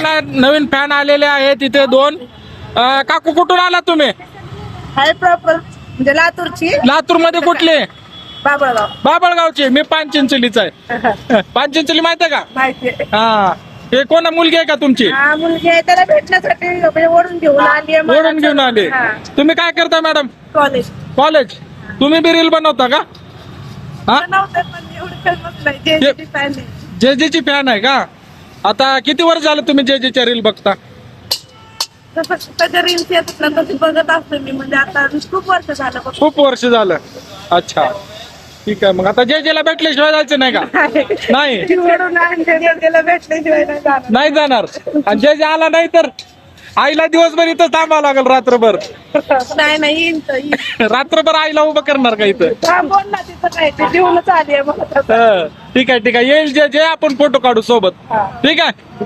नवीन fan आलेले आहेत तिथे दोन. काकू कुठून आला तुम्ही? हाय प्रॉपर म्हणजे लातूरची. लातूर मध्ये कुठले? बाबळगाव. बाबळगावचे. मी पानचिंचलीचा आहे. पानचिंचली माहिती आहे का? माहिती आहे. हा. हे कोणा मुलगी आहे का तुमची? हा मुलगी आहे त्याला भेटण्यासाठी म्हणजे ओढून घेऊन आली. ओढून घेऊन आले. तुम्ही काय करता मॅडम? कॉलेज. कॉलेज. तुम्ही बी रील बनवता का? हा. बनवते पण एवढं फेमस नाही. जेजेची fan आहे. जेजेची फॅन आहे का? आता किती वर्ष झालं तुम्ही जेजेच्या रील बघता? जसं त्याच्या रील्स येतात ना तशी बघत असते मी. म्हणजे आता खूप वर्ष झालं बघ. खूप वर्ष झालं. अच्छा ठीक आहे. मग आता जेजेला भेटल्याशिवाय जायचं नाही का? नाही. ओढून आणले त्याला भेटल्याशिवाय नाही जाणार. नाही जाणार. आणि जेजे आला नाही तर आईला दिवसभर इथं थांबावं लागेल रात्रभर. नाही नाही येईन तर येईन. रात्रभर आईला उभं करणार का इथं? हा बोल ना तिथं नाही ते जेवणच आली आहे मला. ठीक आहे ठीक आहे. येईल जे आपण फोटो काढू सोबत. ठीक आहे.